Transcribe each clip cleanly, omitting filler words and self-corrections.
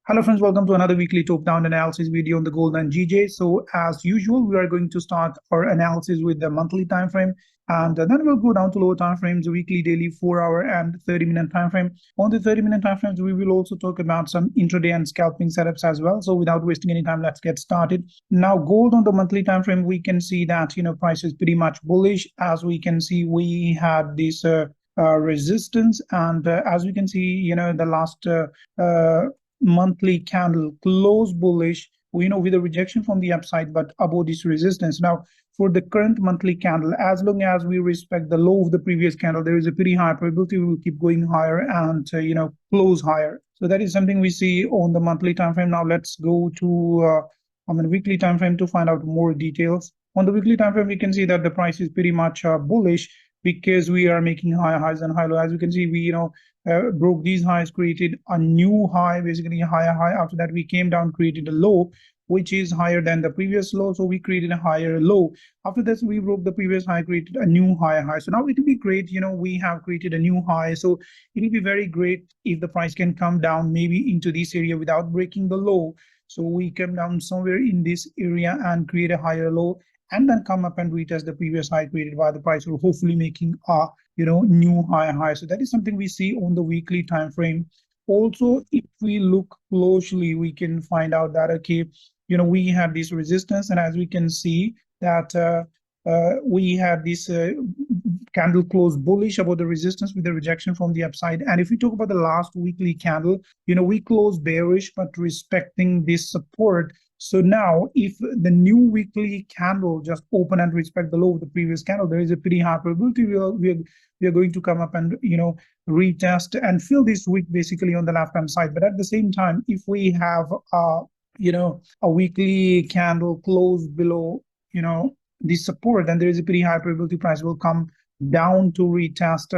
Hello friends, welcome to another weekly top-down analysis video on the gold and GJ. So as usual, we are going to start our analysis with the monthly time frame, and then we'll go down to lower time frames, weekly, daily, 4-hour and 30-minute time frame. On the 30-minute time frames, we will also talk about some intraday and scalping setups as well. So without wasting any time, let's get started. Now, gold on the monthly time frame, we can see that price is pretty much bullish. As we can see, we had this resistance, and as we can see, the last monthly candle close bullish, with a rejection from the upside but above this resistance. Now for the current monthly candle, as long as we respect the low of the previous candle, there is a pretty high probability we will keep going higher and close higher. So that is something we see on the monthly time frame. Now let's go to weekly time frame to find out more details. On the weekly time frame, we can see that the price is pretty much bullish because we are making higher highs and high low. As you can see, we broke these highs, created a new high, basically a higher high. After that, we came down, created a low which is higher than the previous low, so we created a higher low. After this, we broke the previous high, created a new higher high. So now it will be great, we have created a new high, so it will be very great if the price can come down maybe into this area without breaking the low. So we come down somewhere in this area and create a higher low, and then come up and retest the previous high created by the price, or hopefully making a new high. So that is something we see on the weekly time frame. Also, if we look closely, we can find out that we have this resistance, and as we can see that we have this candle close bullish about the resistance with the rejection from the upside. And if we talk about the last weekly candle, we closed bearish but respecting this support. So now if the new weekly candle just open and respect the low of the previous candle, there is a pretty high probability we are going to come up and retest and fill this wick basically on the left hand side. But at the same time, if we have a weekly candle close below this support, then there is a pretty high probability price will come down to retest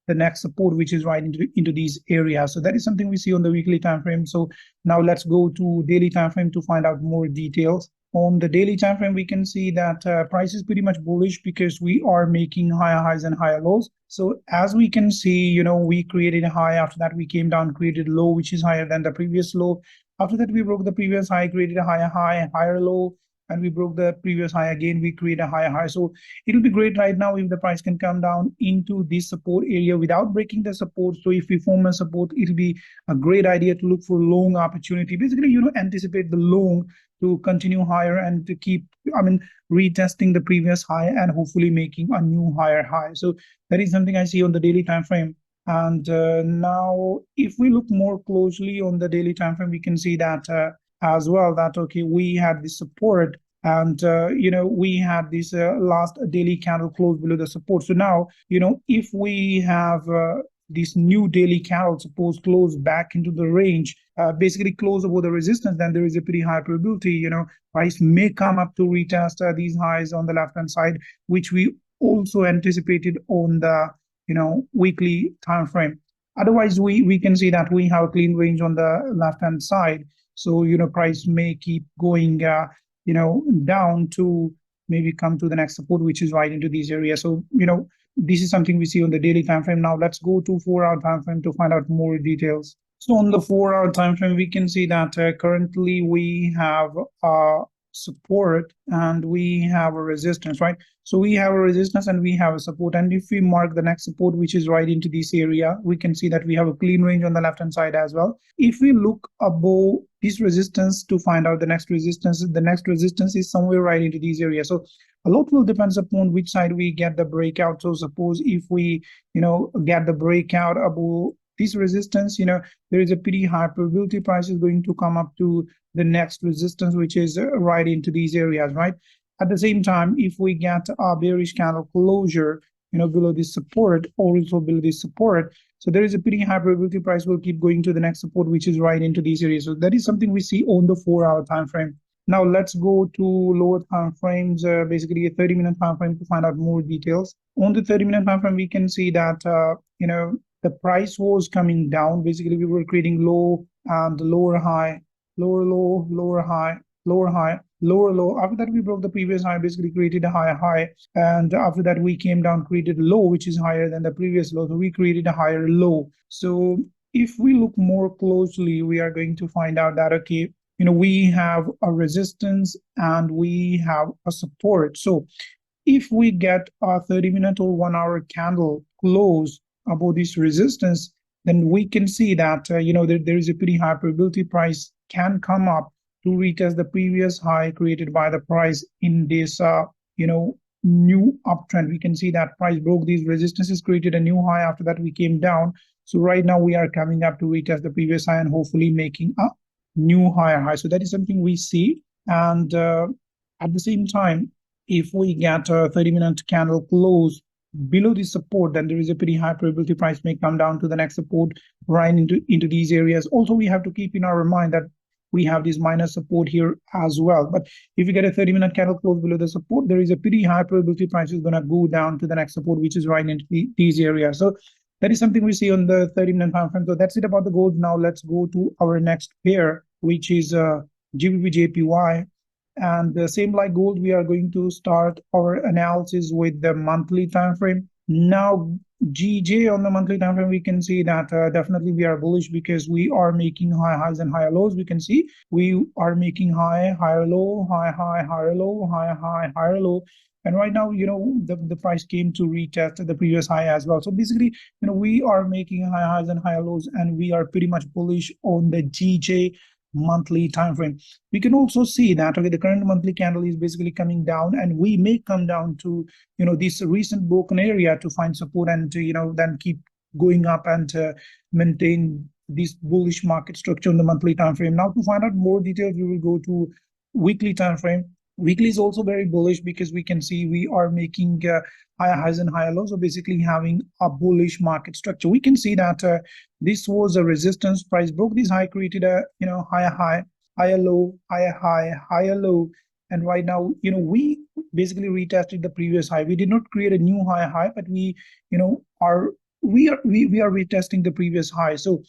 the next support, which is right into these areas. So that is something we see on the weekly time frame. So now let's go to daily time frame to find out more details. On the daily time frame, we can see that price is pretty much bullish because we are making higher highs and higher lows. So as we can see, we created a high. After that, we came down, created low, which is higher than the previous low. After that, we broke the previous high, created a higher high, higher low, and we broke the previous high again. We create a higher high. So it will be great right now if the price can come down into this support area without breaking the support. So if we form a support, it will be a great idea to look for long opportunity. Basically, anticipate the long to continue higher and to keep retesting the previous high and hopefully making a new higher high. So that is something I see on the daily time frame. And now if we look more closely on the daily time frame, we can see that as well that we had this support, and we had this last daily candle close below the support. So now if we have this new daily candle suppose close back into the range, basically close over the resistance, then there is a pretty high probability price may come up to retest these highs on the left hand side, which we also anticipated on the weekly time frame. Otherwise, we can see that we have a clean range on the left hand side. So price may keep going down to maybe come to the next support, which is right into these areas. So this is something we see on the daily time frame. Now let's go to 4-hour time frame to find out more details. So on the 4-hour time frame, we can see that currently we have support and we have a resistance, right? So we have a resistance and we have a support, and if we mark the next support, which is right into this area, we can see that we have a clean range on the left hand side as well. If we look above this resistance to find out the next resistance is somewhere right into these areas. So a lot will depends upon which side we get the breakout. So suppose if we get the breakout above this resistance, there is a pretty high probability price is going to come up to the next resistance, which is right into these areas, right? At the same time, if we get a bearish candle closure below this support, or also below this support, so there is a pretty high probability price will keep going to the next support, which is right into these areas. So that is something we see on the 4-hour time frame. Now let's go to lower time frames, basically a 30-minute time frame to find out more details. On the 30-minute time frame, we can see that the price was coming down. Basically, we were creating low and lower high, lower low, lower high, lower high, lower low. After that, we broke the previous high, basically created a higher high, and after that we came down, created a low which is higher than the previous low, so we created a higher low. So if we look more closely, we are going to find out that, okay, we have a resistance and we have a support. So if we get a 30-minute or 1 hour candle close above this resistance, then we can see that there is a pretty high probability price can come up to retest the previous high created by the price in this new uptrend. We can see that price broke these resistances, created a new high. After that, we came down. So right now we are coming up to retest the previous high and hopefully making a new higher high. So that is something we see. And at the same time, if we get a 30-minute candle close below the support, then there is a pretty high probability price may come down to the next support right into these areas. Also, we have to keep in our mind that we have this minor support here as well. But if you get a 30-minute candle close below the support, there is a pretty high probability price is going to go down to the next support, which is right into these areas. So that is something we see on the 30-minute time frame. So that's it about the gold. Now let's go to our next pair, which is GBPJPY. And same like gold, we are going to start our analysis with the monthly time frame. Now, GJ on the monthly time frame, we can see that definitely we are bullish because we are making high highs and higher lows. We can see we are making high, higher low, high, high, higher low, high, high, higher low. And right now, the price came to retest the previous high as well. So basically, we are making high highs and higher lows, and we are pretty much bullish on the GJ monthly time frame. We can also see that, okay, the current monthly candle is basically coming down, and we may come down to this recent broken area to find support and to then keep going up and maintain this bullish market structure on the monthly time frame. Now, to find out more details, we will go to weekly time frame. Weekly is also very bullish because we can see we are making higher highs and higher lows, so basically having a bullish market structure. We can see that this was a resistance. Price broke this high, created a higher high, higher low, higher high, higher low, and right now we basically retested the previous high. We did not create a new high, but we are retesting the previous high. So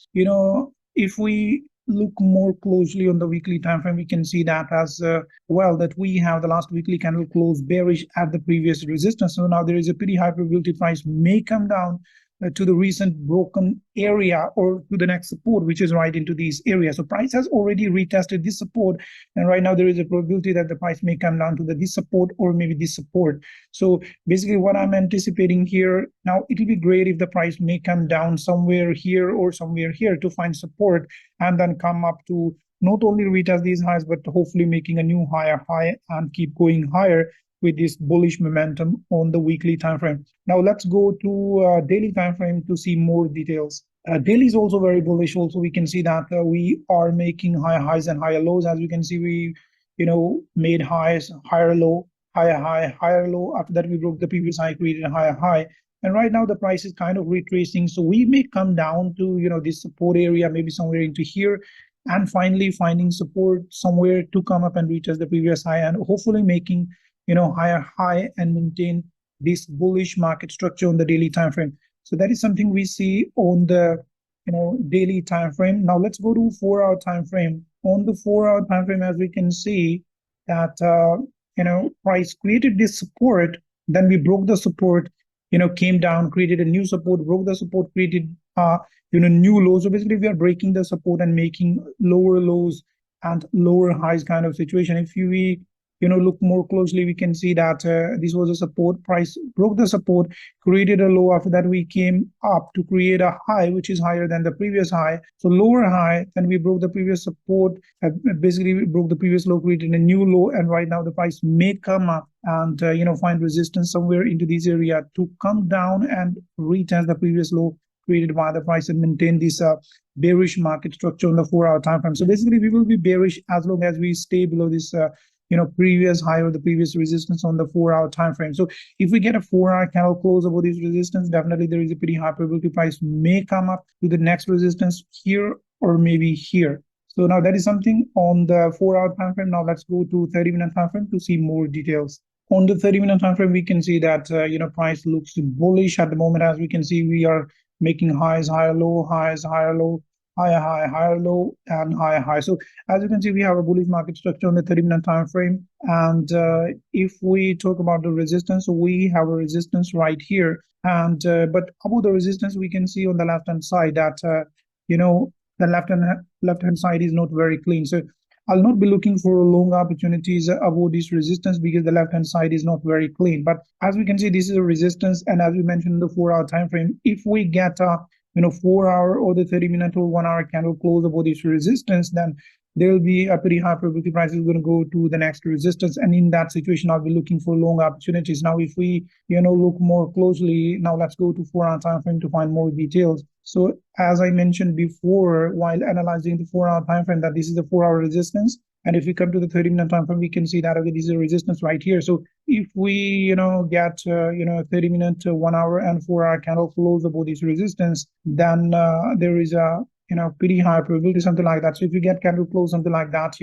if we look more closely on the weekly time frame, we can see that as well that we have the last weekly candle close bearish at the previous resistance. So now there is a pretty high probability price may come down to the recent broken area or to the next support, which is right into these areas. So price has already retested this support, and right now there is a probability that the price may come down to this support or maybe this support. So basically what I'm anticipating here, now it will be great if the price may come down somewhere here or somewhere here to find support and then come up to not only retest these highs, but hopefully making a new higher high and keep going higher with this bullish momentum on the weekly time frame. Now let's go to daily time frame to see more details. Daily is also very bullish. Also, we can see that we are making higher highs and higher lows. As you can see, we made highs, higher low, higher high, higher low. After that, we broke the previous high, created a higher high. And right now the price is kind of retracing. So we may come down to this support area, maybe somewhere into here, and finally finding support somewhere to come up and retest the previous high and hopefully making higher high and maintain this bullish market structure on the daily time frame. So that is something we see on the daily time frame. Now let's go to 4-hour time frame. On the 4-hour time frame, as we can see that price created this support, then we broke the support, came down, created a new support, broke the support, created new lows. So basically we are breaking the support and making lower lows and lower highs kind of situation. If we look more closely, we can see that this was a support. Price broke the support, created a low. After that, we came up to create a high, which is higher than the previous high. So lower high, then we broke the previous support. Basically, we broke the previous low, created a new low, and right now the price may come up and find resistance somewhere into this area to come down and retest the previous low created by the price and maintain this bearish market structure on the 4-hour time frame. So basically, we will be bearish as long as we stay below this previous high or the previous resistance on the 4-hour time frame. So if we get a 4-hour candle close above this resistance, definitely there is a pretty high probability price may come up to the next resistance here or maybe here. So now that is something on the 4-hour time frame. Now let's go to 30-minute time frame to see more details. On the 30-minute time frame, we can see that price looks bullish at the moment. As we can see, we are making highs, higher low, highs, higher low, higher high, higher low, and higher high. So as you can see, we have a bullish market structure on the 30-minute time frame. And if we talk about the resistance, so we have a resistance right here. And but above the resistance, we can see on the left hand side that the left hand side is not very clean. So I'll not be looking for long opportunities above this resistance because the left hand side is not very clean. But as we can see, this is a resistance, and as we mentioned in the 4-hour time frame, if we get a 4-hour or the 30-minute or 1-hour candle close above this resistance, then there will be a pretty high probability price is going to go to the next resistance, and in that situation I'll be looking for long opportunities. Now if we look more closely, now let's go to 4-hour time frame to find more details. So as I mentioned before while analyzing the 4-hour time frame, that this is the 4-hour resistance, and if we come to the 30-minute time frame, we can see that okay, this is a resistance right here. So if we get 30-minute, 1-hour and 4-hour candle close above this resistance, then there is a pretty high probability, something like that. So if you get candle close something like that,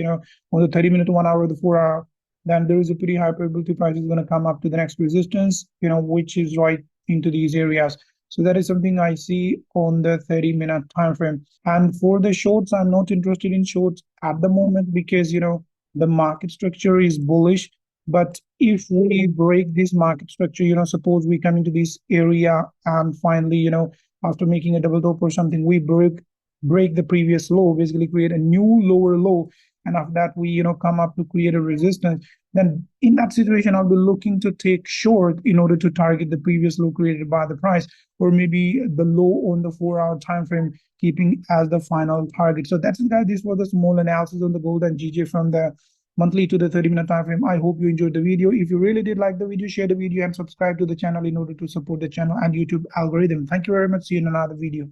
on the 30-minute, 1-hour, the 4-hour, then there is a pretty high probability price is going to come up to the next resistance, which is right into these areas. So that is something I see on the 30-minute time frame. And for the shorts, I'm not interested in shorts at the moment because the market structure is bullish. But if we break this market structure, suppose we come into this area and finally, after making a double top or something, we break the previous low, basically create a new lower low, and after that we come up to create a resistance, then in that situation I'll be looking to take short in order to target the previous low created by the price, or maybe the low on the 4-hour time frame, keeping as the final target. So that's it, guys. This was a small analysis on the gold and GJ from the monthly to the 30-minute time frame. I hope you enjoyed the video. If you really did like the video, share the video and subscribe to the channel in order to support the channel and YouTube algorithm. Thank you very much. See you in another video.